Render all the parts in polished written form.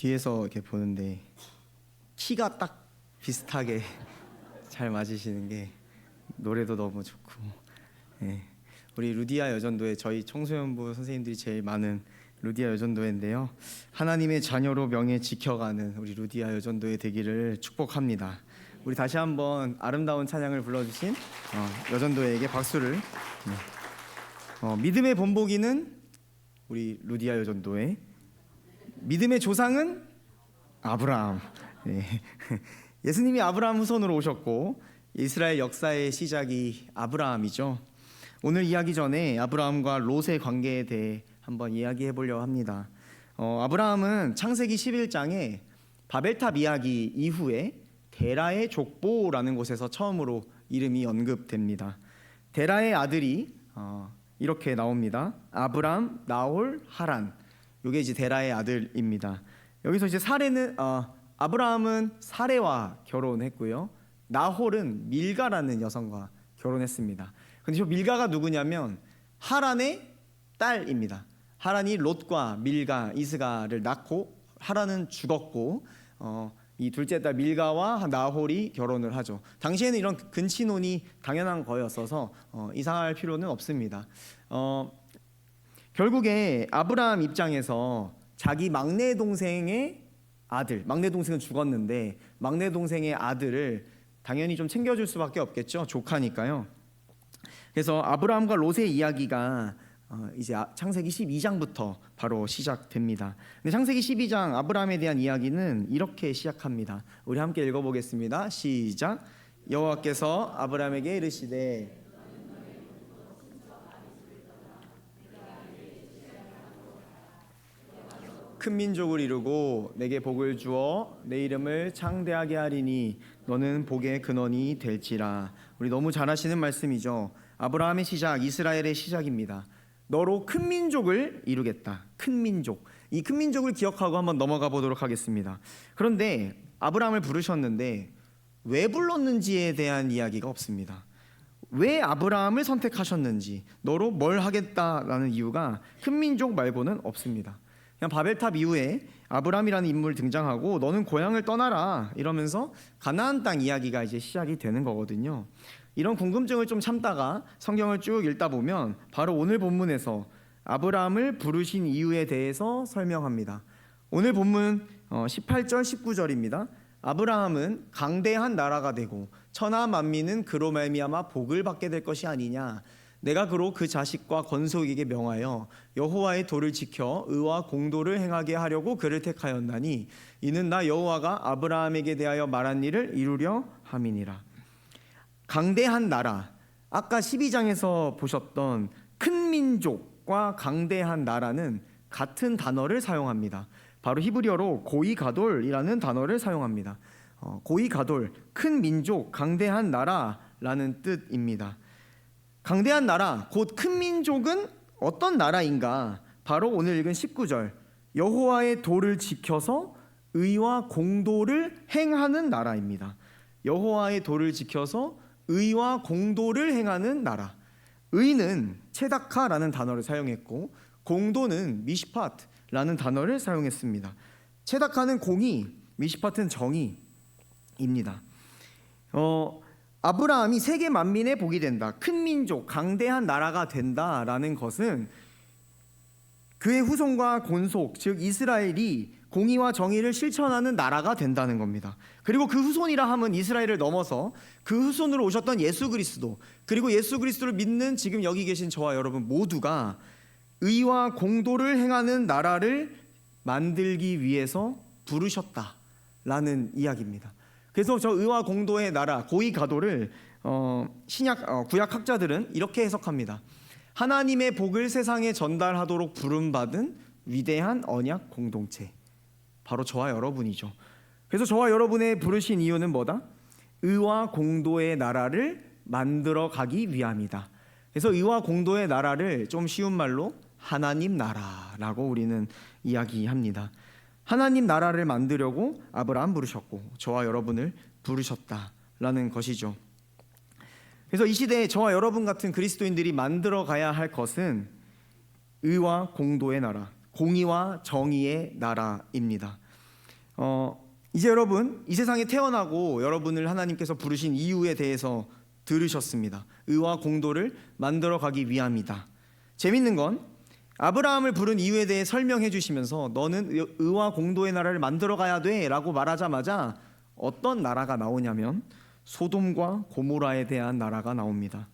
뒤에서 이렇게 보는데 키가 딱 비슷하게 잘 맞으시는 게 노래도 너무 좋고, 네. 우리 루디아 여전도회, 저희 청소년부 선생님들이 제일 많은 루디아 여전도회인데요, 하나님의 자녀로 명예 지켜가는 우리 루디아 여전도회 되기를 축복합니다. 우리 다시 한번 아름다운 찬양을 불러주신 여전도회에게 박수를. 믿음의 본보기는 우리 루디아 여전도회, 믿음의 조상은 아브라함. 네. 예수님이 아브라함 후손으로 오셨고 이스라엘 역사의 시작이 아브라함이죠. 오늘 이야기 전에 아브라함과 롯의 관계에 대해 한번 이야기해 보려고 합니다. 아브라함은 창세기 11장에 바벨탑 이야기 이후에 데라의 족보라는 곳에서 처음으로 이름이 언급됩니다. 데라의 아들이 이렇게 나옵니다. 아브람, 나홀, 하란. 이게 이제 데라의 아들입니다. 여기서 이제 아브라함은 사레와 결혼했고요, 나홀은 밀가라는 여성과 결혼했습니다. 근데 저 밀가가 누구냐면 하란의 딸입니다. 하란이 롯과 밀가, 이스가를 낳고 하란은 죽었고 이 둘째 딸 밀가와 나홀이 결혼을 하죠. 당시에는 이런 근친혼이 당연한 거였어서 이상할 필요는 없습니다. 결국에 아브라함 입장에서 자기 막내 동생의 아들, 막내 동생은 죽었는데 막내 동생의 아들을 당연히 좀 챙겨줄 수밖에 없겠죠. 조카니까요. 그래서 아브라함과 롯의 이야기가 이제 창세기 12장부터 바로 시작됩니다. 근데 창세기 12장 아브라함에 대한 이야기는 이렇게 시작합니다. 우리 함께 읽어보겠습니다. 시작. 여호와께서 아브라함에게 이르시되 큰 민족을 이루고 내게 복을 주어 내 이름을 창대하게 하리니 너는 복의 근원이 될지라. 우리 너무 잘 아시는 말씀이죠. 아브라함의 시작, 이스라엘의 시작입니다. 너로 큰 민족을 이루겠다. 큰 민족. 이 큰 민족을 기억하고 한번 넘어가 보도록 하겠습니다. 그런데 아브라함을 부르셨는데 왜 불렀는지에 대한 이야기가 없습니다. 왜 아브라함을 선택하셨는지, 너로 뭘 하겠다라는 이유가 큰 민족 말고는 없습니다. 그냥 바벨탑 이후에 아브라함이라는 인물 등장하고 너는 고향을 떠나라 이러면서 가나안 땅 이야기가 이제 시작이 되는 거거든요. 이런 궁금증을 좀 참다가 성경을 쭉 읽다 보면 바로 오늘 본문에서 아브라함을 부르신 이유에 대해서 설명합니다. 오늘 본문 18절 19절입니다. 아브라함은 강대한 나라가 되고 천하 만민은 그로 말미암아 복을 받게 될 것이 아니냐. 내가 그로 그 자식과 건속에게 명하여 여호와의 도를 지켜 의와 공도를 행하게 하려고 그를 택하였나니 이는 나 여호와가 아브라함에게 대하여 말한 일을 이루려 함이니라. 강대한 나라, 아까 12장에서 보셨던 큰 민족과 강대한 나라는 같은 단어를 사용합니다. 바로 히브리어로 고이가돌이라는 단어를 사용합니다. 고이가돌, 큰 민족, 강대한 나라라는 뜻입니다. 강대한 나라, 곧 큰 민족은 어떤 나라인가? 바로 오늘 읽은 19절, 여호와의 도를 지켜서 의와 공도를 행하는 나라입니다. 여호와의 도를 지켜서 의와 공도를 행하는 나라. 의는 체다카라는 단어를 사용했고 공도는 미시파트라는 단어를 사용했습니다. 체다카는 공의, 미시파트는 정의입니다. 아브라함이 세계 만민의 복이 된다, 큰 민족, 강대한 나라가 된다라는 것은 그의 후손과 권속, 즉 이스라엘이 공의와 정의를 실천하는 나라가 된다는 겁니다. 그리고 그 후손이라 함은 이스라엘을 넘어서 그 후손으로 오셨던 예수 그리스도, 그리고 예수 그리스도를 믿는 지금 여기 계신 저와 여러분 모두가 의와 공도를 행하는 나라를 만들기 위해서 부르셨다라는 이야기입니다. 그래서 저 의와 공도의 나라, 고이가도를 구약 학자들은 이렇게 해석합니다. 하나님의 복을 세상에 전달하도록 부름받은 위대한 언약 공동체, 바로 저와 여러분이죠. 그래서 저와 여러분의 부르신 이유는 뭐다? 의와 공도의 나라를 만들어 가기 위함이다. 그래서 의와 공도의 나라를 좀 쉬운 말로 하나님 나라라고 우리는 이야기합니다. 하나님 나라를 만들려고 아브라함 부르셨고 저와 여러분을 부르셨다라는 것이죠. 그래서 이 시대에 저와 여러분 같은 그리스도인들이 만들어 가야 할 것은 의와 공도의 나라, 공의와 정의의 나라입니다. 이제 여러분 이 세상에 태어나고 여러분을 하나님께서 부르신 이유에 대해서 들으셨습니다. 의와 공도를 만들어 가기 위함이다. 재밌는 건 아브라함을 부른 이유에 대해 설명해 주시면서 너는 의와 공도의 나라를 만들어 가야 돼 라고 말하자마자 어떤 나라가 나오냐면 소돔과 고모라에 대한 나라가 나옵니다.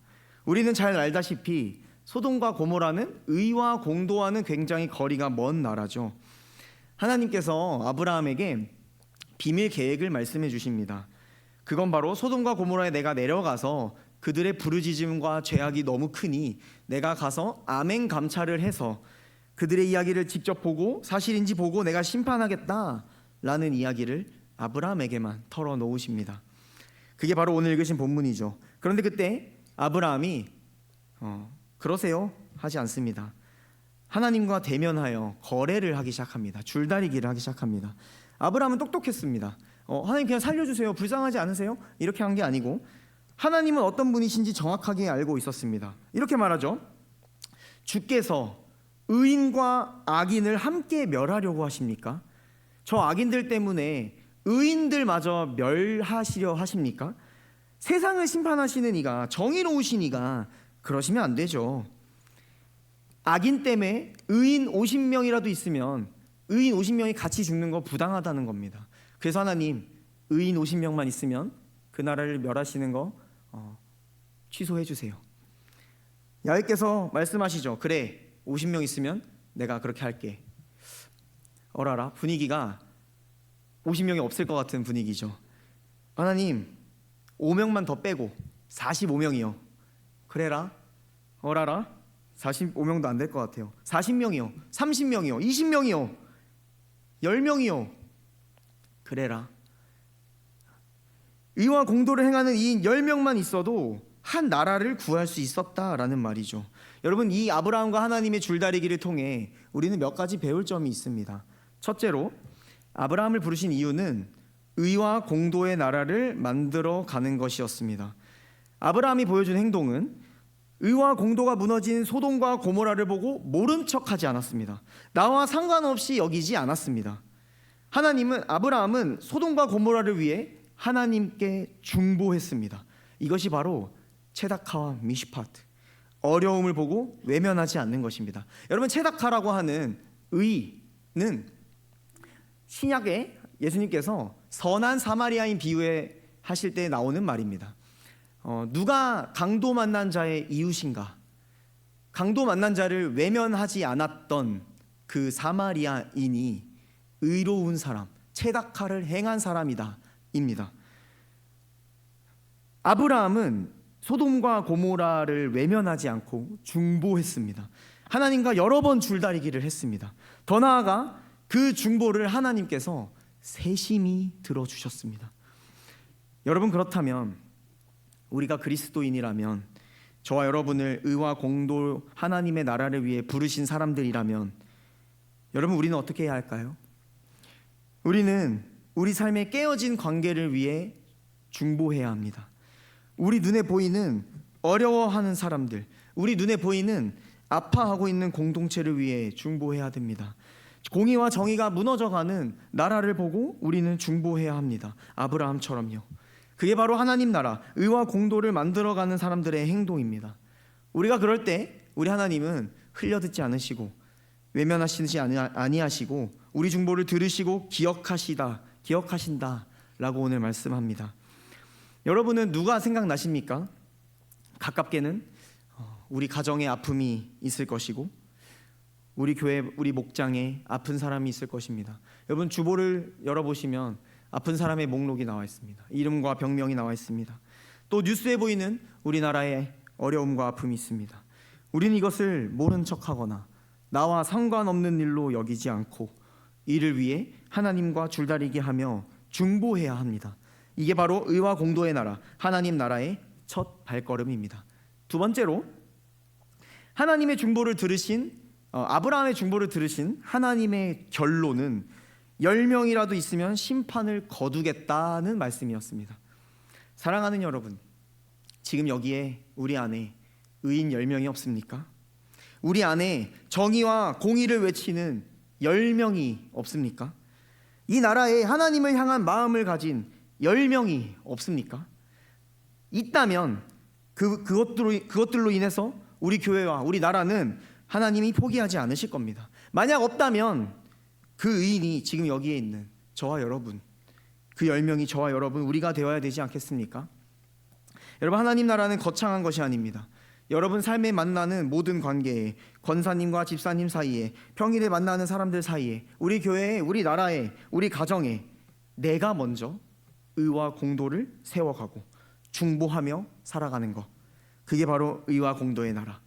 우리는 잘 알다시피 소돔과 고모라는 의와 공도와는 굉장히 거리가 먼 나라죠. 하나님께서 아브라함에게 비밀 계획을 말씀해 주십니다. 그건 바로 소돔과 고모라에 내가 내려가서 그들의 부르짖음과 죄악이 너무 크니 내가 가서 아멘 감찰을 해서 그들의 이야기를 직접 보고 사실인지 보고 내가 심판하겠다라는 이야기를 아브라함에게만 털어놓으십니다. 그게 바로 오늘 읽으신 본문이죠. 그런데 그때 아브라함이 그러세요 하지 않습니다. 하나님과 대면하여 거래를 하기 시작합니다. 줄다리기를 하기 시작합니다. 아브라함은 똑똑했습니다. 하나님 그냥 살려주세요. 불쌍하지 않으세요? 이렇게 한 게 아니고 하나님은 어떤 분이신지 정확하게 알고 있었습니다. 이렇게 말하죠. 주께서 의인과 악인을 함께 멸하려고 하십니까? 저 악인들 때문에 의인들마저 멸하시려 하십니까? 세상을 심판하시는 이가, 정의로우신 이가 그러시면 안 되죠. 악인 때문에 의인 50명이라도 있으면 의인 50명이 같이 죽는 거 부당하다는 겁니다. 그래서 하나님 의인 50명만 있으면 그 나라를 멸하시는 거 취소해 주세요. 야훼께서 말씀하시죠. 그래 50명 있으면 내가 그렇게 할게. 어라라 분위기가 50명이 없을 것 같은 분위기죠. 하나님 5명만 더 빼고 45명이요. 그래라. 어라라 45명도 안 될 것 같아요. 40명이요. 30명이요. 20명이요. 10명이요. 그래라. 의와 공도를 행하는 이인 10명만 있어도 한 나라를 구할 수 있었다라는 말이죠. 여러분 이 아브라함과 하나님의 줄다리기를 통해 우리는 몇 가지 배울 점이 있습니다. 첫째로 아브라함을 부르신 이유는 의와 공도의 나라를 만들어 가는 것이었습니다. 아브라함이 보여준 행동은 의와 공도가 무너진 소돔과 고모라를 보고 모른 척하지 않았습니다. 나와 상관없이 여기지 않았습니다. 아브라함은 소돔과 고모라를 위해 하나님께 중보했습니다. 이것이 바로 체다카와 미시파트, 어려움을 보고 외면하지 않는 것입니다. 여러분 체다카라고 하는 의는 신약에 예수님께서 선한 사마리아인 비유에 하실 때 나오는 말입니다. 누가 강도 만난 자의 이웃인가? 강도 만난 자를 외면하지 않았던 그 사마리아인이 의로운 사람, 체다카를 행한 사람이다 입니다. 아브라함은 소돔과 고모라를 외면하지 않고 중보했습니다. 하나님과 여러 번 줄다리기를 했습니다. 더 나아가 그 중보를 하나님께서 세심히 들어주셨습니다. 여러분 그렇다면 우리가 그리스도인이라면 저와 여러분을 의와 공도 하나님의 나라를 위해 부르신 사람들이라면 여러분 우리는 어떻게 해야 할까요? 우리는 우리 삶의 깨어진 관계를 위해 중보해야 합니다. 우리 눈에 보이는 어려워하는 사람들, 우리 눈에 보이는 아파하고 있는 공동체를 위해 중보해야 됩니다. 공의와 정의가 무너져가는 나라를 보고 우리는 중보해야 합니다. 아브라함처럼요. 그게 바로 하나님 나라, 의와 공도를 만들어가는 사람들의 행동입니다. 우리가 그럴 때 우리 하나님은 흘려듣지 않으시고 외면하시지 아니하시고 우리 중보를 들으시고 기억하신다라고 오늘 말씀합니다. 여러분은 누가 생각나십니까? 가깝게는 우리 가정에 아픔이 있을 것이고 우리 교회, 우리 목장에 아픈 사람이 있을 것입니다. 여러분 주보를 열어보시면 아픈 사람의 목록이 나와 있습니다. 이름과 병명이 나와 있습니다. 또 뉴스에 보이는 우리나라의 어려움과 아픔이 있습니다. 우리는 이것을 모른 척하거나 나와 상관없는 일로 여기지 않고 이를 위해 하나님과 줄다리기 하며 중보해야 합니다. 이게 바로 의와 공도의 나라, 하나님 나라의 첫 발걸음입니다. 두 번째로 하나님의 중보를 들으신 아브라함의 중보를 들으신 하나님의 결론은 10명이라도 있으면 심판을 거두겠다는 말씀이었습니다. 사랑하는 여러분, 지금 여기에 우리 안에 의인 10명이 없습니까? 우리 안에 정의와 공의를 외치는 10명이 없습니까? 이 나라에 하나님을 향한 마음을 가진 10명이 없습니까? 있다면 그것들로 인해서 우리 교회와 우리 나라는 하나님이 포기하지 않으실 겁니다. 만약 없다면 그 의인이 지금 여기에 있는 저와 여러분, 그 10명이 저와 여러분, 우리가 되어야 되지 않겠습니까? 여러분, 하나님 나라는 거창한 것이 아닙니다. 여러분 삶에 만나는 모든 관계에, 권사님과 집사님 사이에, 평일에 만나는 사람들 사이에, 우리 교회에, 우리 나라에, 우리 가정에 내가 먼저 의와 공도를 세워가고 중보하며 살아가는 것, 그게 바로 의와 공도의 나라,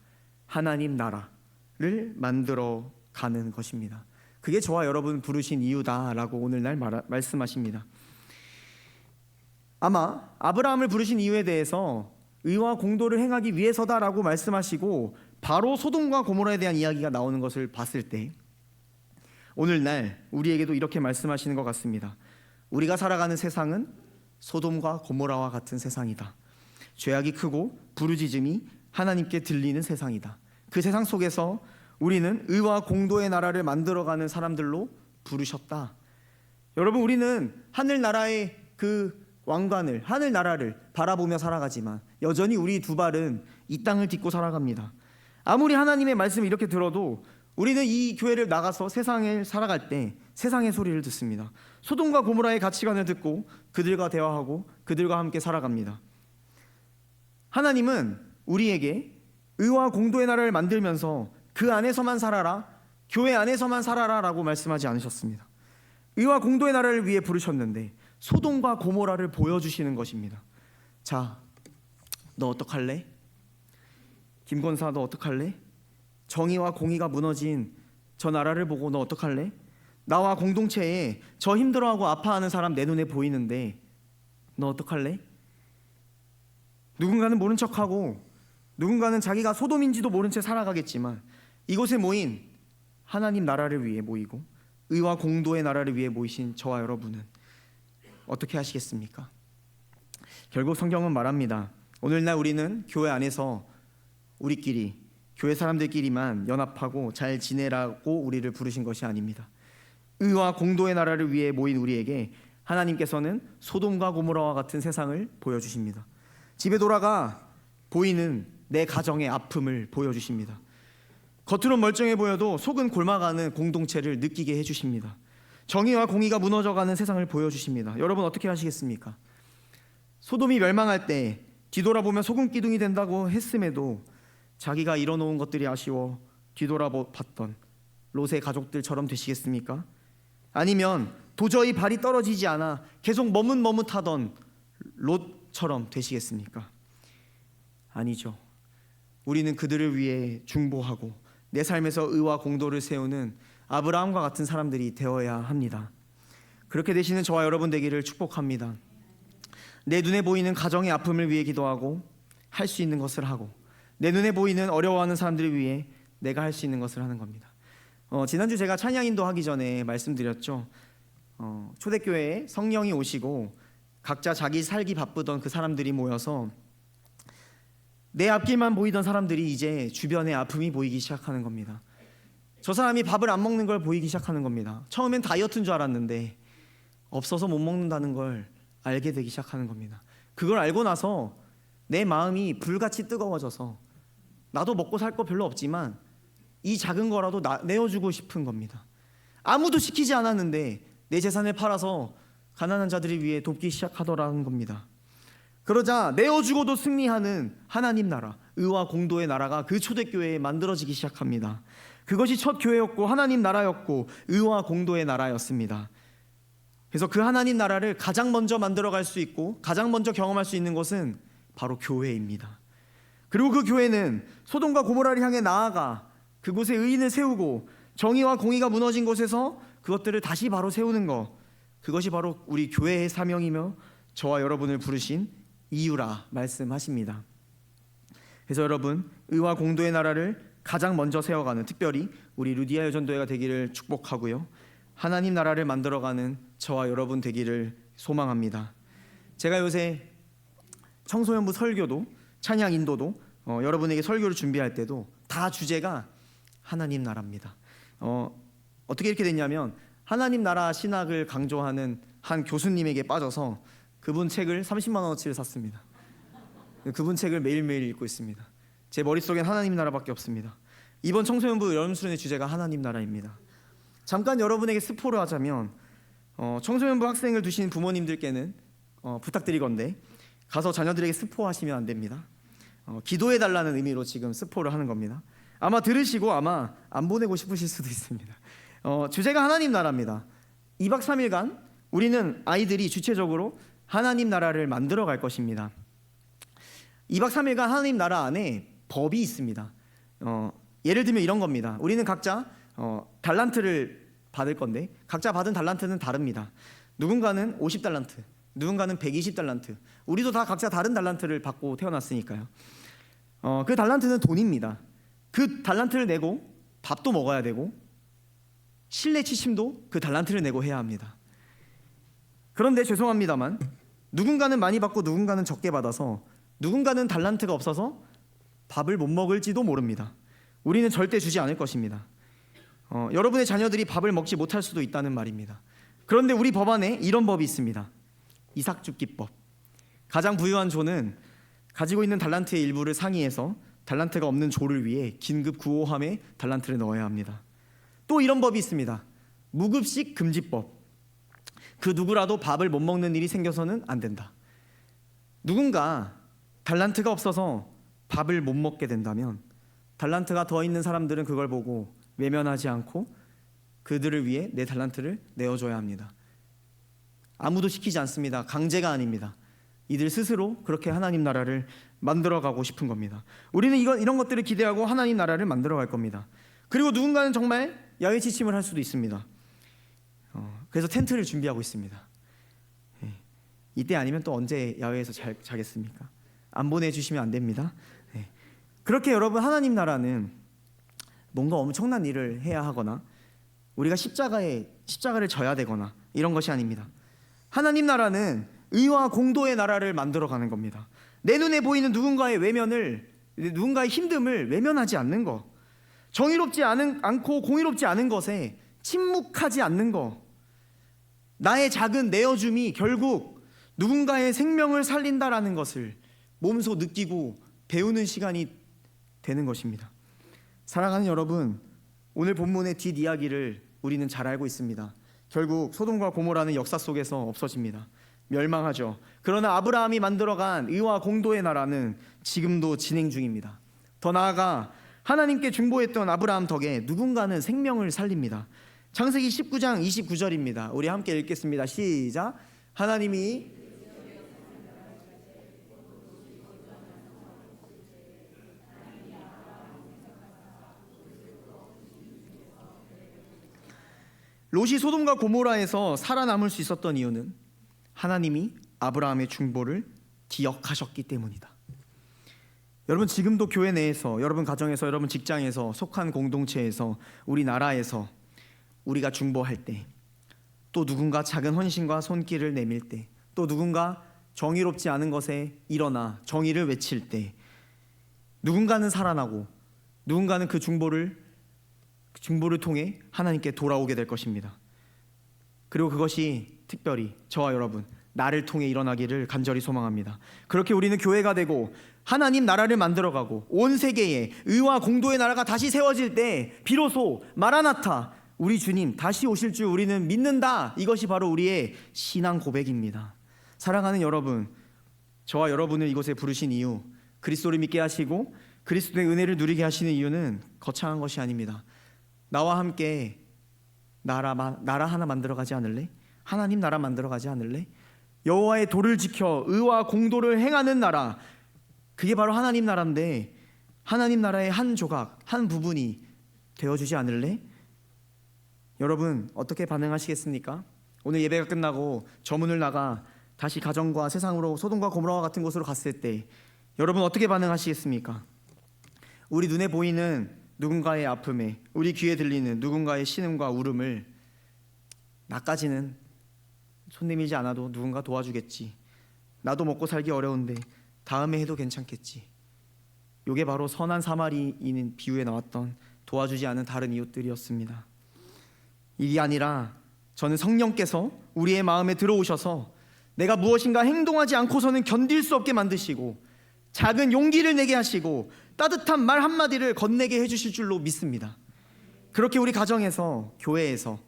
하나님 나라를 만들어가는 것입니다. 그게 저와 여러분 부르신 이유다라고 오늘날 말씀하십니다. 아마 아브라함을 부르신 이유에 대해서 의와 공도를 행하기 위해서다라고 말씀하시고 바로 소돔과 고모라에 대한 이야기가 나오는 것을 봤을 때 오늘날 우리에게도 이렇게 말씀하시는 것 같습니다. 우리가 살아가는 세상은 소돔과 고모라와 같은 세상이다. 죄악이 크고 부르짖음이 하나님께 들리는 세상이다. 그 세상 속에서 우리는 의와 공도의 나라를 만들어가는 사람들로 부르셨다. 여러분, 우리는 하늘나라의 그 왕관을, 하늘나라를 바라보며 살아가지만 여전히 우리 두 발은 이 땅을 딛고 살아갑니다. 아무리 하나님의 말씀을 이렇게 들어도 우리는 이 교회를 나가서 세상을 살아갈 때 세상의 소리를 듣습니다. 소돔과 고모라의 가치관을 듣고 그들과 대화하고 그들과 함께 살아갑니다. 하나님은 우리에게 의와 공도의 나라를 만들면서 그 안에서만 살아라, 교회 안에서만 살아라 라고 말씀하지 않으셨습니다. 의와 공도의 나라를 위해 부르셨는데 소돔과 고모라를 보여주시는 것입니다. 자, 너 어떡할래? 김권사, 너 어떡할래? 정의와 공의가 무너진 저 나라를 보고 너 어떡할래? 나와 공동체에 저 힘들어하고 아파하는 사람 내 눈에 보이는데 너 어떡할래? 누군가는 모른 척하고 누군가는 자기가 소돔인지도 모른 채 살아가겠지만 이곳에 모인 하나님 나라를 위해 모이고 의와 공도의 나라를 위해 모이신 저와 여러분은 어떻게 하시겠습니까? 결국 성경은 말합니다. 오늘날 우리는 교회 안에서 우리끼리, 교회 사람들끼리만 연합하고 잘 지내라고 우리를 부르신 것이 아닙니다. 의와 공도의 나라를 위해 모인 우리에게 하나님께서는 소돔과 고모라와 같은 세상을 보여주십니다. 집에 돌아가 보이는 내 가정의 아픔을 보여주십니다. 겉으로 멀쩡해 보여도 속은 골마가는 공동체를 느끼게 해주십니다. 정의와 공의가 무너져가는 세상을 보여주십니다. 여러분 어떻게 하시겠습니까? 소돔이 멸망할 때 뒤돌아보면 소금 기둥이 된다고 했음에도 자기가 이뤄놓은 것들이 아쉬워 뒤돌아봤던 롯의 가족들처럼 되시겠습니까? 아니면 도저히 발이 떨어지지 않아 계속 머뭇머뭇하던 롯처럼 되시겠습니까? 아니죠. 우리는 그들을 위해 중보하고 내 삶에서 의와 공도를 세우는 아브라함과 같은 사람들이 되어야 합니다. 그렇게 되시는 저와 여러분 되기를 축복합니다. 내 눈에 보이는 가정의 아픔을 위해 기도하고 할 수 있는 것을 하고 내 눈에 보이는 어려워하는 사람들을 위해 내가 할 수 있는 것을 하는 겁니다. 지난주 제가 찬양 인도하기 전에 말씀드렸죠. 초대교회에 성령이 오시고 각자 자기 살기 바쁘던 그 사람들이 모여서 내 앞길만 보이던 사람들이 이제 주변에 아픔이 보이기 시작하는 겁니다. 저 사람이 밥을 안 먹는 걸 보이기 시작하는 겁니다. 처음엔 다이어트인 줄 알았는데 없어서 못 먹는다는 걸 알게 되기 시작하는 겁니다. 그걸 알고 나서 내 마음이 불같이 뜨거워져서 나도 먹고 살 거 별로 없지만 이 작은 거라도 내어주고 싶은 겁니다. 아무도 시키지 않았는데 내 재산을 팔아서 가난한 자들을 위해 돕기 시작하더라는 겁니다. 그러자 내어주고도 승리하는 하나님 나라, 의와 공도의 나라가 그 초대교회에 만들어지기 시작합니다. 그것이 첫 교회였고 하나님 나라였고 의와 공도의 나라였습니다. 그래서 그 하나님 나라를 가장 먼저 만들어갈 수 있고 가장 먼저 경험할 수 있는 것은 바로 교회입니다. 그리고 그 교회는 소돔과 고모라를 향해 나아가 그곳에 의인을 세우고 정의와 공의가 무너진 곳에서 그것들을 다시 바로 세우는 것, 그것이 바로 우리 교회의 사명이며 저와 여러분을 부르신 이유라 말씀하십니다. 그래서 여러분, 의와 공도의 나라를 가장 먼저 세워가는, 특별히 우리 루디아 여전도회가 되기를 축복하고요, 하나님 나라를 만들어가는 저와 여러분 되기를 소망합니다. 제가 요새 청소년부 설교도 찬양 인도도 여러분에게 설교를 준비할 때도 다 주제가 하나님 나라입니다. 어떻게 이렇게 됐냐면 하나님 나라 신학을 강조하는 한 교수님에게 빠져서 그분 책을 30만 원어치를 샀습니다. 그분 책을 매일매일 읽고 있습니다. 제 머릿속엔 하나님 나라밖에 없습니다. 이번 청소년부 여름수련의 주제가 하나님 나라입니다. 잠깐 여러분에게 스포를 하자면 청소년부 학생을 두신 부모님들께는 부탁드리건대 가서 자녀들에게 스포하시면 안 됩니다. 기도해달라는 의미로 지금 스포를 하는 겁니다. 아마 들으시고 아마 안 보내고 싶으실 수도 있습니다. 주제가 하나님 나라입니다. 2박 3일간 우리는 아이들이 주체적으로 하나님 나라를 만들어 갈 것입니다. 2박 3일간 하나님 나라 안에 법이 있습니다. 예를 들면 이런 겁니다. 우리는 각자 달란트를 받을 건데 각자 받은 달란트는 다릅니다. 누군가는 50달란트, 누군가는 120달란트. 우리도 다 각자 다른 달란트를 받고 태어났으니까요. 그 달란트는 돈입니다. 그 달란트를 내고 밥도 먹어야 되고 실내 취침도 그 달란트를 내고 해야 합니다. 그런데 죄송합니다만 누군가는 많이 받고 누군가는 적게 받아서 누군가는 달란트가 없어서 밥을 못 먹을지도 모릅니다. 우리는 절대 주지 않을 것입니다. 여러분의 자녀들이 밥을 먹지 못할 수도 있다는 말입니다. 그런데 우리 법안에 이런 법이 있습니다. 이삭줍기법. 가장 부유한 조는 가지고 있는 달란트의 일부를 상의해서 달란트가 없는 조를 위해 긴급 구호함에 달란트를 넣어야 합니다. 또 이런 법이 있습니다. 무급식 금지법. 그 누구라도 밥을 못 먹는 일이 생겨서는 안 된다. 누군가 달란트가 없어서 밥을 못 먹게 된다면 달란트가 더 있는 사람들은 그걸 보고 외면하지 않고 그들을 위해 내 달란트를 내어줘야 합니다. 아무도 시키지 않습니다. 강제가 아닙니다. 이들 스스로 그렇게 하나님 나라를 만들어가고 싶은 겁니다. 우리는 이런 것들을 기대하고 하나님 나라를 만들어갈 겁니다. 그리고 누군가는 정말 야외 취침을 할 수도 있습니다. 그래서 텐트를 준비하고 있습니다. 이때 아니면 또 언제 야외에서 자겠습니까? 안 보내주시면 안 됩니다. 그렇게 여러분 하나님 나라는 뭔가 엄청난 일을 해야 하거나 우리가 십자가를 져야 되거나 이런 것이 아닙니다. 하나님 나라는 의와 공도의 나라를 만들어가는 겁니다. 내 눈에 보이는 누군가의 힘듦을 외면하지 않는 것, 정의롭지 않고 공의롭지 않은 것에 침묵하지 않는 것, 나의 작은 내어줌이 결국 누군가의 생명을 살린다라는 것을 몸소 느끼고 배우는 시간이 되는 것입니다. 사랑하는 여러분, 오늘 본문의 뒷이야기를 우리는 잘 알고 있습니다. 결국 소돔과 고모라는 역사 속에서 없어집니다. 멸망하죠. 그러나 아브라함이 만들어간 의와 공도의 나라는 지금도 진행 중입니다. 더 나아가 하나님께 중보했던 아브라함 덕에 누군가는 생명을 살립니다. 창세기 19장 29절입니다. 우리 함께 읽겠습니다. 시작. 하나님이 롯이 소돔과 고모라에서 살아남을 수 있었던 이유는 하나님이 아브라함의 중보를 기억하셨기 때문이다. 여러분, 지금도 교회 내에서, 여러분 가정에서, 여러분 직장에서, 속한 공동체에서, 우리 나라에서 우리가 중보할 때, 또 누군가 작은 헌신과 손길을 내밀 때, 또 누군가 정의롭지 않은 것에 일어나 정의를 외칠 때, 누군가는 살아나고 누군가는 그 중보를 통해 하나님께 돌아오게 될 것입니다. 그리고 그것이 특별히 저와 여러분, 나를 통해 일어나기를 간절히 소망합니다. 그렇게 우리는 교회가 되고 하나님 나라를 만들어가고 온 세계에 의와 공도의 나라가 다시 세워질 때 비로소 마라나타, 우리 주님 다시 오실 줄 우리는 믿는다. 이것이 바로 우리의 신앙 고백입니다. 사랑하는 여러분, 저와 여러분을 이곳에 부르신 이유, 그리스도를 믿게 하시고 그리스도의 은혜를 누리게 하시는 이유는 거창한 것이 아닙니다. 나와 함께 나라 하나 만들어가지 않을래? 하나님 나라 만들어가지 않을래? 여호와의 도를 지켜 의와 공도를 행하는 나라, 그게 바로 하나님 나라인데 하나님 나라의 한 조각, 한 부분이 되어주지 않을래? 여러분, 어떻게 반응하시겠습니까? 오늘 예배가 끝나고 저 문을 나가 다시 가정과 세상으로 소돔과 고모라와 같은 곳으로 갔을 때 여러분 어떻게 반응하시겠습니까? 우리 눈에 보이는 누군가의 아픔에, 우리 귀에 들리는 누군가의 신음과 울음을 나까지는 손 내밀지 않아도 누군가 도와주겠지, 나도 먹고 살기 어려운데 다음에 해도 괜찮겠지, 이게 바로 선한 사마리인 비유에 나왔던 도와주지 않은 다른 이웃들이었습니다. 이게 아니라 저는 성령께서 우리의 마음에 들어오셔서 내가 무엇인가 행동하지 않고서는 견딜 수 없게 만드시고 작은 용기를 내게 하시고 따뜻한 말 한마디를 건네게 해주실 줄로 믿습니다. 그렇게 우리 가정에서, 교회에서,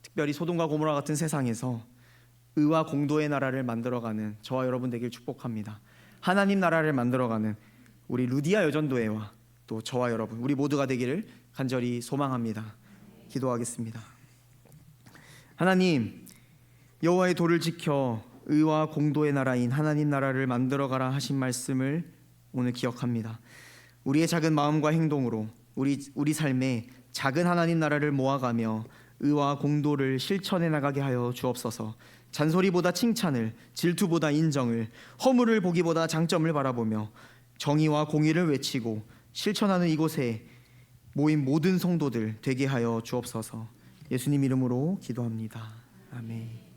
특별히 소돔과 고모라 같은 세상에서 의와 공도의 나라를 만들어가는 저와 여러분 되길 축복합니다. 하나님 나라를 만들어가는 우리 루디아 여전도회와 또 저와 여러분 우리 모두가 되기를 간절히 소망합니다. 기도하겠습니다. 하나님, 여호와의 도를 지켜 의와 공도의 나라인 하나님 나라를 만들어가라 하신 말씀을 오늘 기억합니다. 우리의 작은 마음과 행동으로 우리 삶에 작은 하나님 나라를 모아가며 의와 공도를 실천해 나가게 하여 주옵소서. 잔소리보다 칭찬을, 질투보다 인정을, 허물을 보기보다 장점을 바라보며 정의와 공의를 외치고 실천하는 이곳에 모인 모든 성도들 되게 하여 주옵소서. 예수님 이름으로 기도합니다. 아멘.